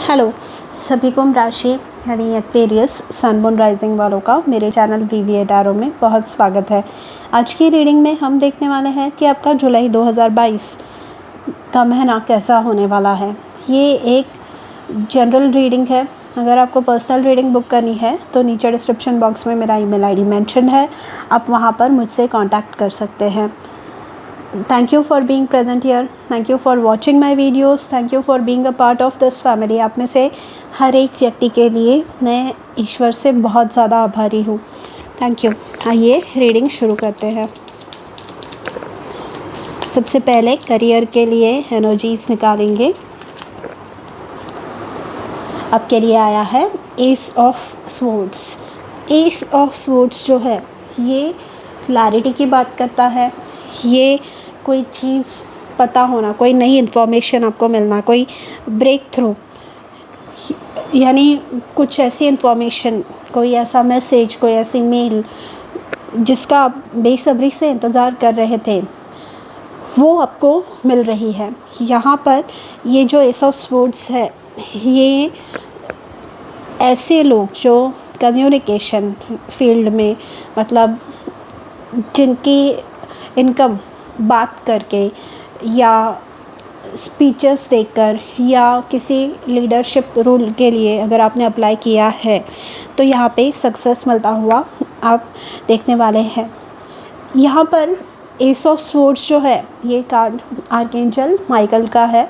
Hello सभी को राशि यानी एक्वेरियस सन मून राइजिंग वालों का मेरे चैनल वीवीए टैरो में बहुत स्वागत है। आज की रीडिंग में हम देखने वाले हैं कि आपका जुलाई 2022 का महीना कैसा होने वाला है। ये एक जनरल रीडिंग है। अगर आपको पर्सनल रीडिंग बुक करनी है तो नीचे डिस्क्रिप्शन बॉक्स में मेरा ईमेल आईडी मेंशन है, आप वहाँ पर मुझसे कांटेक्ट कर सकते हैं। Thank you for being present here. Thank you for watching my videos. Thank you for being a part of this family. आप में से हर एक व्यक्ति के लिए मैं ईश्वर से बहुत ज़्यादा आभारी हूँ। Thank you. आइए रीडिंग शुरू करते हैं। सबसे पहले करियर के लिए एनर्जीज निकालेंगे। आपके लिए आया है S of swords. S of swords जो है ये क्लैरिटी की बात करता है। ये कोई चीज़ पता होना, कोई नई इन्फॉर्मेशन आपको मिलना, कोई ब्रेक थ्रू, यानी कुछ ऐसी इन्फॉर्मेशन, कोई ऐसा मैसेज, कोई ऐसी मेल जिसका आप बेसब्री से इंतज़ार कर रहे थे वो आपको मिल रही है। यहाँ पर ये जो एस ऑफ स्वॉर्ड्स है ये ऐसे लोग जो कम्युनिकेशन फील्ड में, मतलब जिनकी इनकम बात करके या स्पीचेस देकर या किसी लीडरशिप रोल के लिए अगर आपने अप्लाई किया है तो यहाँ पे सक्सेस मिलता हुआ आप देखने वाले हैं। यहाँ पर एस ऑफ स्वॉर्ड्स जो है ये कार्ड आर्कएंजल माइकल का है।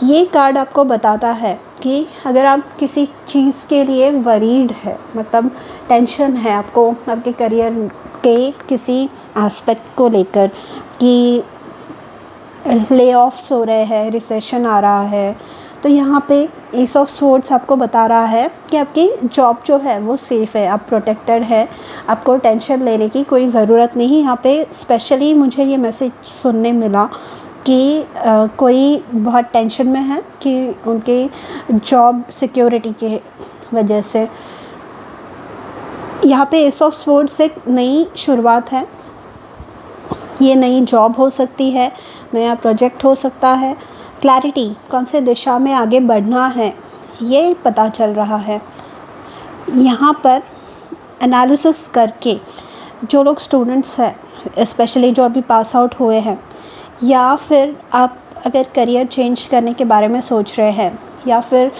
ये कार्ड आपको बताता है कि अगर आप किसी चीज़ के लिए वरीड है, मतलब टेंशन है आपको आपके करियर के किसी एस्पेक्ट को लेकर कि ले ऑफ्स हो रहे हैं, रिसेशन आ रहा है, तो यहाँ पे एस ऑफ स्वॉर्ड्स आपको बता रहा है कि आपकी जॉब जो है वो सेफ़ है, आप प्रोटेक्टेड है, आपको टेंशन लेने की कोई ज़रूरत नहीं। यहाँ पे स्पेशली मुझे ये मैसेज सुनने मिला कि कोई बहुत टेंशन में है कि उनके जॉब सिक्योरिटी के वजह से। यहाँ पे एस ऑफ स्वॉर्ड्स एक नई शुरुआत है। ये नई जॉब हो सकती है, नया प्रोजेक्ट हो सकता है, क्लैरिटी कौन से दिशा में आगे बढ़ना है ये पता चल रहा है। यहाँ पर एनालिसिस करके जो लोग स्टूडेंट्स हैं, स्पेशली जो अभी पास आउट हुए हैं, या फिर आप अगर करियर चेंज करने के बारे में सोच रहे हैं या फिर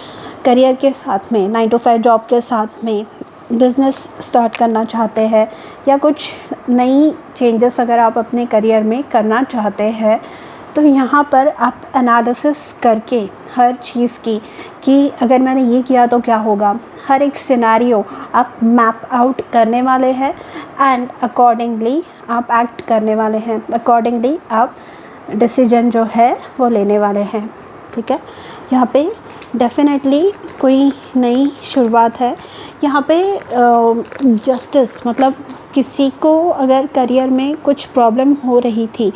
करियर के साथ में 9 to 5 जॉब के साथ में बिज़नेस स्टार्ट करना चाहते हैं या कुछ नई चेंजेस अगर आप अपने करियर में करना चाहते हैं, तो यहाँ पर आप एनालिसिस करके हर चीज़ की कि अगर मैंने ये किया तो क्या होगा, हर एक सिनेरियो आप मैप आउट करने वाले हैं एंड अकॉर्डिंगली आप एक्ट करने वाले हैं, अकॉर्डिंगली आप डिसीजन जो है वो लेने वाले हैं। ठीक है, यहाँ पे डेफिनेटली कोई नई शुरुआत है। यहाँ पे जस्टिस, मतलब किसी को अगर करियर में कुछ प्रॉब्लम हो रही थी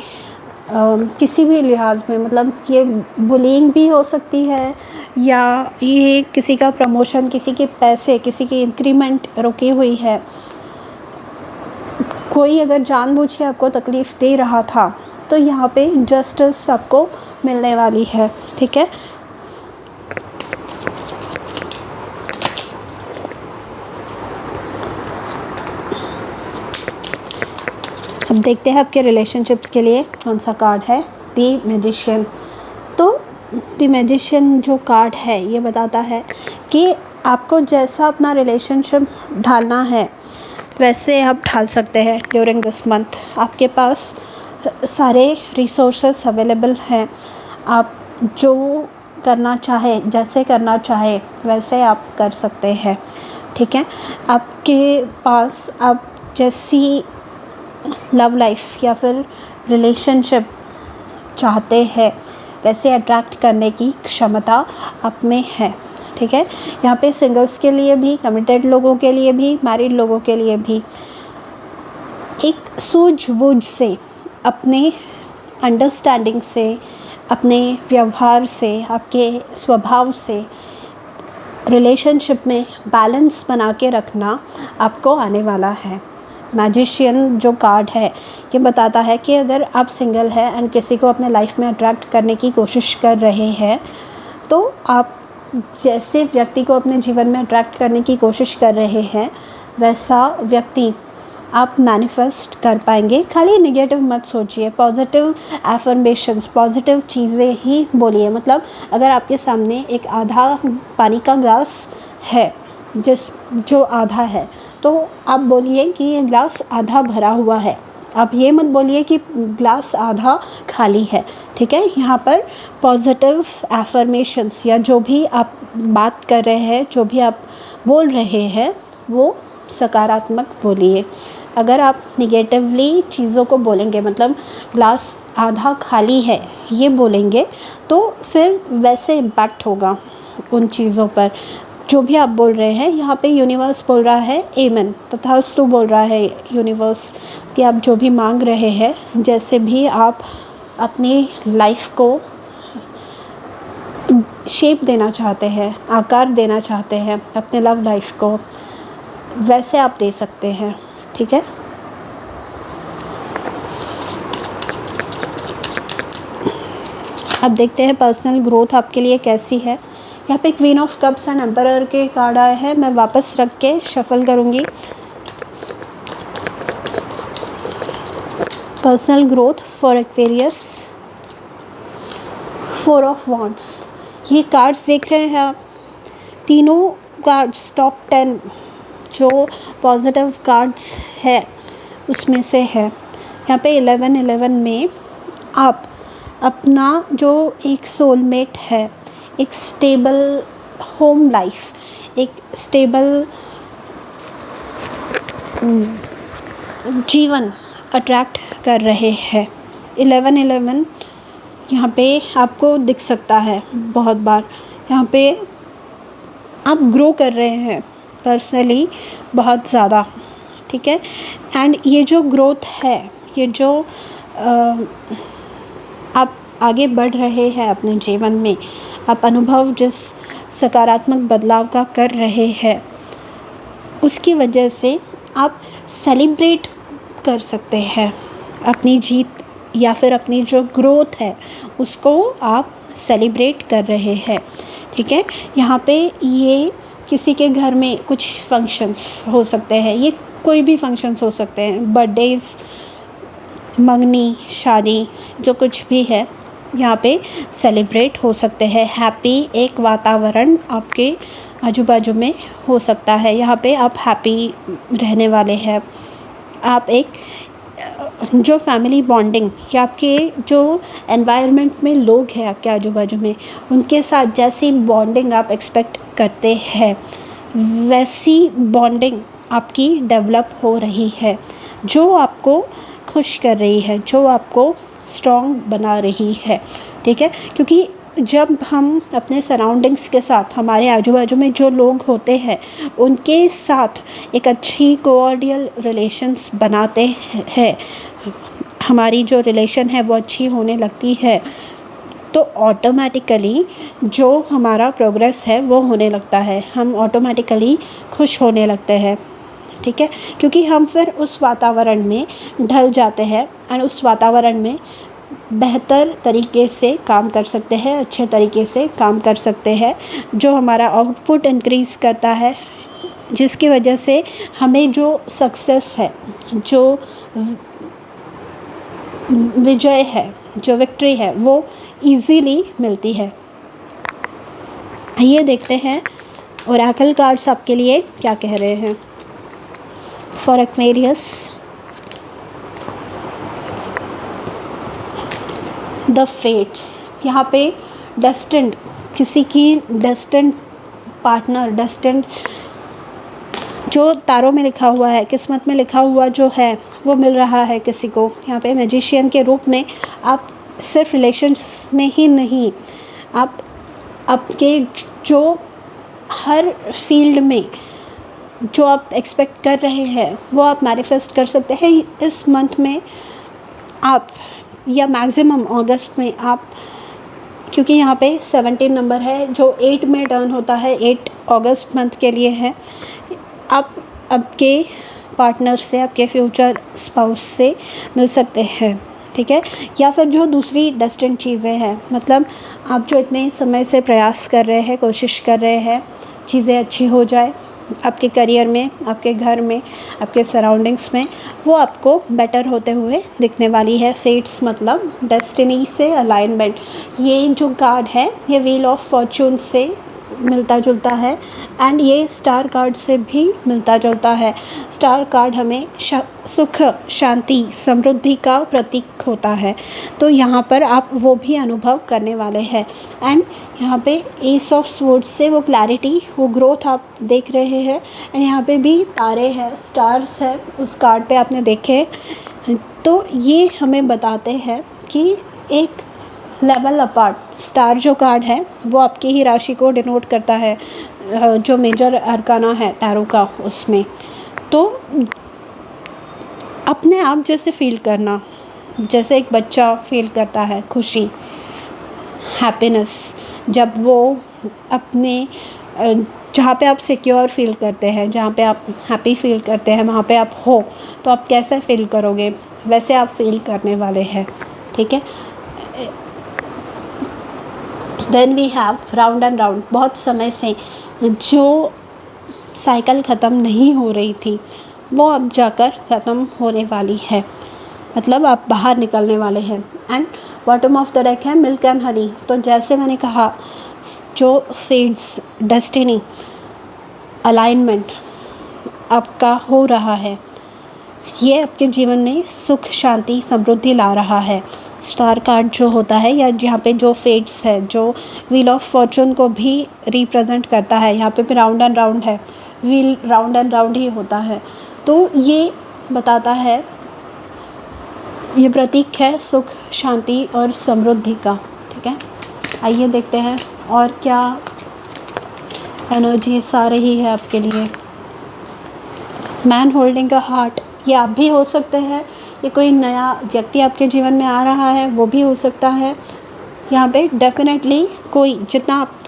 किसी भी लिहाज में, मतलब ये बुलिंग भी हो सकती है या ये किसी का प्रमोशन, किसी के पैसे, किसी की इंक्रीमेंट रुकी हुई है, कोई अगर जानबूझ के आपको तकलीफ़ दे रहा था तो यहाँ पे जस्टिस आपको मिलने वाली है। ठीक है, अब देखते हैं आपके रिलेशनशिप्स के लिए कौन सा कार्ड है। The magician. तो द मैजिशियन जो कार्ड है ये बताता है कि आपको जैसा अपना रिलेशनशिप ढालना है वैसे आप ढाल सकते हैं ड्यूरिंग दिस मंथ। आपके पास सारे रिसोर्सेस अवेलेबल हैं, आप जो करना चाहे, जैसे करना चाहे वैसे आप कर सकते हैं। ठीक है, आपके पास आप जैसी लव लाइफ या फिर रिलेशनशिप चाहते हैं वैसे अट्रैक्ट करने की क्षमता आप में है। ठीक है, यहाँ पे सिंगल्स के लिए भी, कमिटेड लोगों के लिए भी, मैरिड लोगों के लिए भी एक सूझबूझ से, अपने अंडरस्टैंडिंग से, अपने व्यवहार से, आपके स्वभाव से रिलेशनशिप में बैलेंस बना के रखना आपको आने वाला है। मैजिशियन जो कार्ड है ये बताता है कि अगर आप सिंगल हैं एंड किसी को अपने लाइफ में अट्रैक्ट करने की कोशिश कर रहे हैं तो आप जैसे व्यक्ति को अपने जीवन में अट्रैक्ट करने की कोशिश कर रहे हैं, वैसा व्यक्ति आप मैनिफेस्ट कर पाएंगे। खाली नेगेटिव मत सोचिए, पॉजिटिव एफर्मेशंस, पॉजिटिव चीज़ें ही बोलिए। मतलब अगर आपके सामने एक आधा पानी का ग्लास है, जो आधा है, तो आप बोलिए कि ये ग्लास आधा भरा हुआ है। आप ये मत बोलिए कि ग्लास आधा खाली है। ठीक है, यहाँ पर पॉजिटिव एफर्मेशंस या जो भी आप बात कर रहे हैं, जो भी आप बोल रहे हैं, वो सकारात्मक बोलिए। अगर आप निगेटिवली चीज़ों को बोलेंगे, मतलब ग्लास आधा खाली है ये बोलेंगे, तो फिर वैसे इम्पैक्ट होगा उन चीज़ों पर जो भी आप बोल रहे हैं। यहाँ पे यूनिवर्स बोल रहा है आमीन, तथास्तु बोल रहा है यूनिवर्स कि आप जो भी मांग रहे हैं, जैसे भी आप अपनी लाइफ को शेप देना चाहते हैं, आकार देना चाहते हैं अपने लव लाइफ को, वैसे आप दे सकते हैं। ठीक है, अब देखते हैं पर्सनल ग्रोथ आपके लिए कैसी है। यहाँ पे queen of cups and emperor के कार्ड आए हैं। मैं वापस रख के शफल करूँगी। Personal growth for Aquarius, 4 of wands. ये कार्ड्स देख रहे हैं आप, तीनों कार्ड्स टॉप 10 जो पॉजिटिव कार्ड्स है उसमें से है। यहाँ पे 11-11 में आप अपना जो एक सोलमेट है, एक स्टेबल होम लाइफ, एक स्टेबल जीवन अट्रैक्ट कर रहे हैं। 11-11 यहाँ पे आपको दिख सकता है बहुत बार। यहाँ पे आप ग्रो कर रहे हैं पर्सनली बहुत ज़्यादा। ठीक है, एंड ये जो ग्रोथ है, ये जो आप आगे बढ़ रहे हैं अपने जीवन में, आप अनुभव जिस सकारात्मक बदलाव का कर रहे हैं, उसकी वजह से आप सेलिब्रेट कर सकते हैं अपनी जीत, या फिर अपनी जो ग्रोथ है उसको आप सेलिब्रेट कर रहे हैं। ठीक है, यहाँ पे ये किसी के घर में कुछ फंक्शंस हो सकते हैं, ये कोई भी फंक्शंस हो सकते हैं, बर्थडेज़, मंगनी, शादी, जो कुछ भी है यहाँ पे सेलिब्रेट हो सकते हैं। हैप्पी एक वातावरण आपके आजू बाजू में हो सकता है। यहाँ पे आप हैप्पी रहने वाले हैं। आप एक जो फैमिली बॉन्डिंग या आपके जो एनवायरनमेंट में लोग हैं आपके आजू बाजू में, उनके साथ जैसी बॉन्डिंग आप एक्सपेक्ट करते हैं, वैसी बॉन्डिंग आपकी डेवलप हो रही है, जो आपको खुश कर रही है, जो आपको स्ट्रॉन्ग बना रही है। ठीक है, क्योंकि जब हम अपने सराउंडिंग्स के साथ, हमारे आजू बाजू में जो लोग होते हैं, उनके साथ एक अच्छी कोऑर्डियल रिलेशंस बनाते हैं, हमारी जो रिलेशन है वो अच्छी होने लगती है, तो ऑटोमेटिकली जो हमारा प्रोग्रेस है वो होने लगता है, हम ऑटोमेटिकली खुश होने लगते हैं। ठीक है, क्योंकि हम फिर उस वातावरण में ढल जाते हैं और उस वातावरण में बेहतर तरीके से काम कर सकते हैं, अच्छे तरीके से काम कर सकते हैं, जो हमारा आउटपुट इंक्रीज़ करता है, जिसकी वजह से हमें जो सक्सेस है, जो विजय है, जो विक्ट्री है, वो इजीली मिलती है। ये देखते हैं ओरेकल कार्ड्स आपके लिए क्या कह रहे हैं फॉर एक्वेरियस। द फेट्स, यहाँ पे डेस्टिन्ड, किसी की डेस्टिन्ड पार्टनर, डेस्टिन्ड जो तारों में लिखा हुआ है, किस्मत में लिखा हुआ जो है वो मिल रहा है किसी को। यहाँ पे मैजिशियन के रूप में आप सिर्फ रिलेशंस में ही नहीं, आप आपके जो हर फील्ड में जो आप एक्सपेक्ट कर रहे हैं वो आप मैनिफेस्ट कर सकते हैं इस मंथ में आप, या मैक्सिमम अगस्त में आप, क्योंकि यहाँ पे 17 नंबर है जो 8 में टर्न होता है, 8 अगस्त मंथ के लिए है। आप आपके पार्टनर से, आपके फ्यूचर स्पाउस से मिल सकते हैं। ठीक है, या फिर जो दूसरी डेस्टिन्ड चीज़ें हैं, मतलब आप जो इतने समय से प्रयास कर रहे हैं, कोशिश कर रहे हैं चीज़ें अच्छी हो जाए आपके करियर में, आपके घर में, आपके सराउंडिंग्स में, वो आपको बेटर होते हुए दिखने वाली है। फेट्स मतलब डेस्टिनी से अलाइनमेंट। ये जो कार्ड है ये व्हील ऑफ फॉर्चून से मिलता जुलता है एंड ये स्टार कार्ड से भी मिलता जुलता है। स्टार कार्ड हमें सुख, शांति, समृद्धि का प्रतीक होता है, तो यहाँ पर आप वो भी अनुभव करने वाले हैं। एंड यहाँ पे एस ऑफ स्वॉर्ड्स से वो क्लैरिटी, वो ग्रोथ आप देख रहे हैं। एंड यहाँ पे भी तारे हैं, स्टार्स है उस कार्ड पे आपने देखे, तो ये हमें बताते हैं कि एक लेवल अपार्ट। स्टार जो कार्ड है वो आपकी ही राशि को डिनोट करता है, जो मेजर अरकाना है टैरो का, उसमें तो अपने आप जैसे फील करना, जैसे एक बच्चा फील करता है खुशी, हैप्पीनेस, जब वो अपने जहाँ पे आप सिक्योर फील करते हैं, जहाँ पे आप हैप्पी फील करते हैं, वहाँ पे आप हो, तो आप कैसे फील करोगे, वैसे आप फील करने वाले हैं। ठीक है, then we have round and round. बहुत समय से जो साइकिल ख़त्म नहीं हो रही थी वो अब जाकर ख़त्म होने वाली है, मतलब आप बाहर निकलने वाले हैं। And bottom of the deck है मिल्क एंड हनी। तो जैसे मैंने कहा, जो फेट्स, डेस्टिनी, अलाइनमेंट आपका हो रहा है, ये आपके जीवन में सुख, शांति, समृद्धि ला रहा है। स्टार कार्ड जो होता है, या यहाँ पे जो फेट्स है, जो व्हील ऑफ फॉर्चून को भी रिप्रेजेंट करता है, यहाँ पे भी राउंड एंड राउंड है, व्हील राउंड एंड राउंड ही होता है, तो ये बताता है, ये प्रतीक है सुख, शांति और समृद्धि का। ठीक है, आइए देखते हैं और क्या एनर्जीज आ रही है आपके लिए। मैन होल्डिंग अ हार्ट, ये आप भी हो सकते हैं, ये कोई नया व्यक्ति आपके जीवन में आ रहा है वो भी हो सकता है। यहाँ पे डेफिनेटली कोई, जितना आप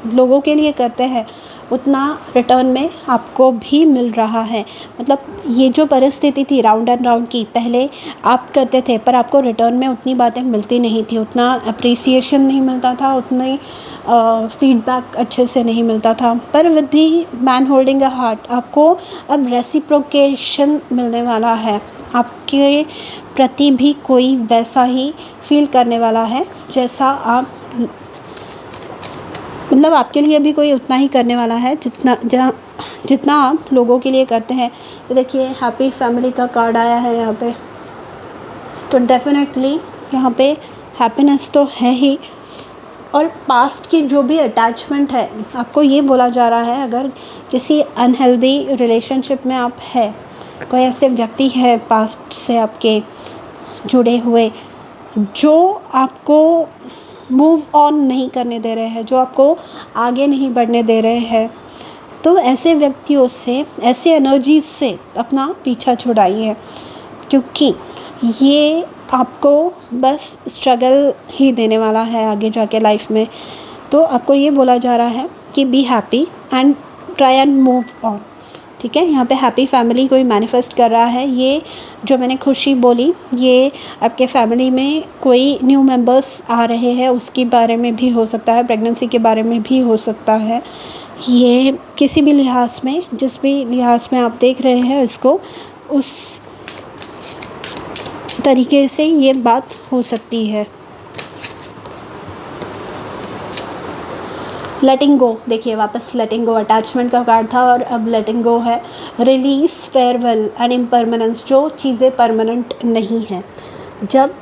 लोगों के लिए करते हैं उतना रिटर्न में आपको भी मिल रहा है। मतलब ये जो परिस्थिति थी राउंड एंड राउंड की, पहले आप करते थे पर आपको रिटर्न में उतनी बातें मिलती नहीं थी, उतना अप्रिसिएशन नहीं मिलता था, उतनी फीडबैक अच्छे से नहीं मिलता था। पर with the man holding a heart आपको अब रेसिप्रोकेशन मिलने वाला है, आपके प्रति भी कोई वैसा ही फील करने वाला है जैसा आप, मतलब आपके लिए भी कोई उतना ही करने वाला है जितना आप लोगों के लिए करते हैं। तो देखिए हैप्पी फैमिली का कार्ड आया है यहाँ पे, तो डेफिनेटली यहाँ पे हैप्पीनेस तो है ही। और पास्ट की जो भी अटैचमेंट है, आपको ये बोला जा रहा है, अगर किसी अनहेल्दी रिलेशनशिप में आप है, कोई ऐसे व्यक्ति है पास्ट से आपके जुड़े हुए जो आपको मूव ऑन नहीं करने दे रहे हैं, जो आपको आगे नहीं बढ़ने दे रहे हैं, तो ऐसे व्यक्तियों से, ऐसे एनर्जीज से अपना पीछा छुड़ाइए, क्योंकि ये आपको बस स्ट्रगल ही देने वाला है आगे जाके लाइफ में। तो आपको ये बोला जा रहा है कि be happy and try and move on. ठीक है, यहाँ पे हैप्पी फैमिली कोई मैनिफेस्ट कर रहा है। ये जो मैंने खुशी बोली, ये आपके फैमिली में कोई न्यू मेंबर्स आ रहे हैं उसके बारे में भी हो सकता है, प्रेगनेंसी के बारे में भी हो सकता है। ये किसी भी लिहाज में, जिस भी लिहाज में आप देख रहे हैं इसको, उस तरीके से ये बात हो सकती है। लेटिंग गो, देखिए वापस लेटिंग गो, अटैचमेंट का कार्ड था और अब लेटिंग गो है। रिलीज, फेयरवेल एंड इम्परमानेंस, जो चीज़ें परमानेंट नहीं हैं। जब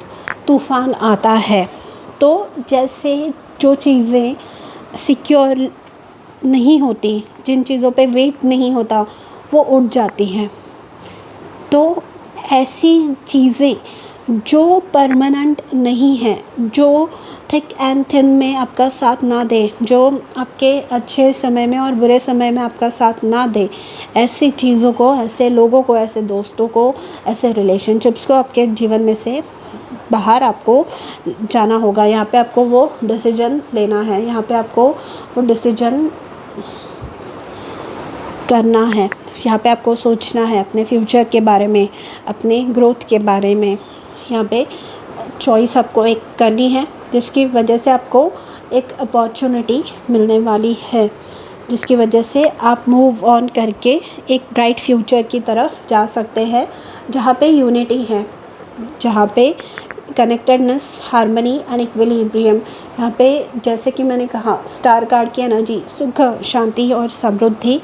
तूफ़ान आता है तो जैसे जो चीज़ें सिक्योर नहीं होती, जिन चीज़ों पे वेट नहीं होता, वो उड़ जाती हैं। तो ऐसी चीज़ें जो परमानेंट नहीं हैं, जो थिक एंड थिन में आपका साथ ना दे, जो आपके अच्छे समय में और बुरे समय में आपका साथ ना दे, ऐसी चीज़ों को, ऐसे लोगों को, ऐसे दोस्तों को, ऐसे रिलेशनशिप्स को आपके जीवन में से बाहर आपको जाना होगा। यहाँ पे आपको वो डिसीजन लेना है, यहाँ पे आपको वो डिसीजन करना है, यहाँ पे आपको सोचना है अपने फ्यूचर के बारे में, अपने ग्रोथ के बारे में। यहाँ पे चॉइस आपको एक करनी है, जिसकी वजह से आपको एक अपॉर्चुनिटी मिलने वाली है, जिसकी वजह से आप मूव ऑन करके एक ब्राइट फ्यूचर की तरफ जा सकते हैं, जहाँ पे यूनिटी है, जहाँ पे कनेक्टेडनेस, हार्मनी एंड इक्विलिब्रियम, यहाँ पे जैसे कि मैंने कहा स्टार कार्ड की एनर्जी, सुख, शांति और समृद्धि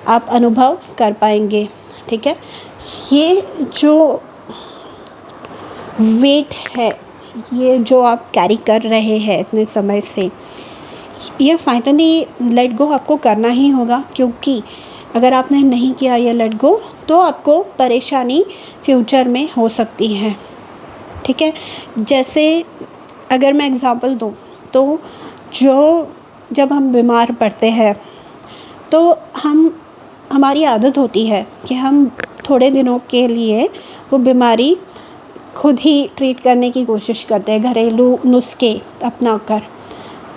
आप अनुभव कर पाएंगे। ठीक है, ये जो वेट है, ये जो आप कैरी कर रहे हैं इतने समय से, ये फाइनली लेट गो आपको करना ही होगा, क्योंकि अगर आपने नहीं किया ये लेट गो तो आपको परेशानी फ्यूचर में हो सकती है। ठीक है, जैसे अगर मैं एग्ज़ाम्पल दूँ तो जब हम बीमार पड़ते हैं तो हमारी आदत होती है कि हम थोड़े दिनों के लिए वो बीमारी खुद ही ट्रीट करने की कोशिश करते हैं, घरेलू नुस्खे अपनाकर।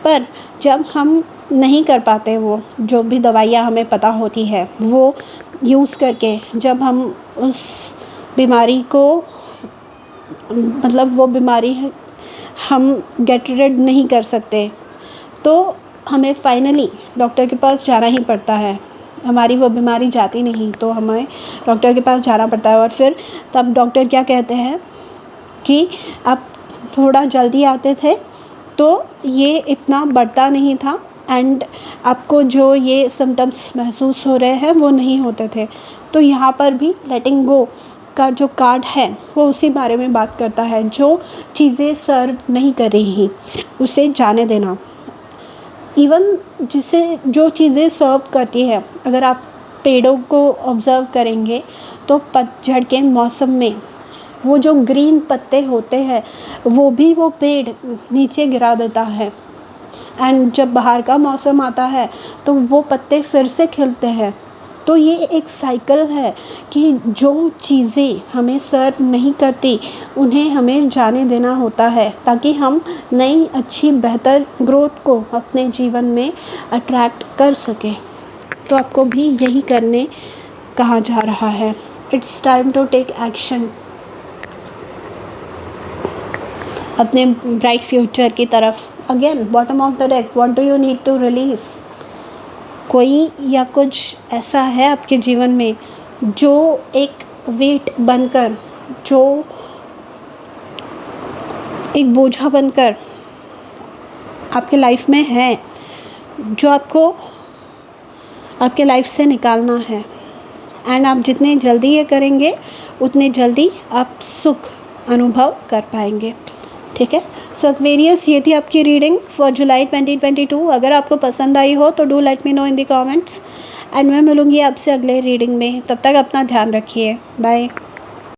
पर जब हम नहीं कर पाते, वो जो भी दवाइयाँ हमें पता होती है वो यूज़ करके, जब हम उस बीमारी को मतलब वो बीमारी हम गेट रिड नहीं कर सकते, तो हमें फाइनली डॉक्टर के पास जाना ही पड़ता है। हमारी वो बीमारी जाती नहीं तो हमें डॉक्टर के पास जाना पड़ता है, और फिर तब डॉक्टर क्या कहते हैं कि आप थोड़ा जल्दी आते थे तो ये इतना बढ़ता नहीं था, एंड आपको जो ये सिम्टम्स महसूस हो रहे हैं वो नहीं होते थे। तो यहाँ पर भी लेटिंग गो का जो कार्ड है वो उसी बारे में बात करता है, जो चीज़ें सर्व नहीं कर रही उसे जाने देना। इवन जो चीज़ें सर्व करती है, अगर आप पेड़ों को ऑब्ज़र्व करेंगे तो पतझड़ के मौसम में वो जो ग्रीन पत्ते होते हैं वो पेड़ नीचे गिरा देता है, एंड जब बाहर का मौसम आता है तो वो पत्ते फिर से खिलते हैं। तो ये एक साइकिल है कि जो चीज़ें हमें सर्व नहीं करती उन्हें हमें जाने देना होता है, ताकि हम नई अच्छी बेहतर ग्रोथ को अपने जीवन में अट्रैक्ट कर सकें। तो आपको भी यही करने कहा जा रहा है। It's time to take action अपने ब्राइट फ्यूचर की तरफ। Again bottom of the deck, what do you need to release. कोई या कुछ ऐसा है आपके जीवन में जो एक वेट बनकर, जो एक बोझा बनकर आपके लाइफ में है, जो आपको आपके लाइफ से निकालना है, एंड आप जितने जल्दी ये करेंगे उतने जल्दी आप सुख अनुभव कर पाएंगे। ठीक है, सो एक्वेरियस, ये थी आपकी रीडिंग फॉर जुलाई 2022। अगर आपको पसंद आई हो तो do let me know in the comments, and मैं मिलूँगी आपसे अगले रीडिंग में। तब तक अपना ध्यान रखिए, बाय।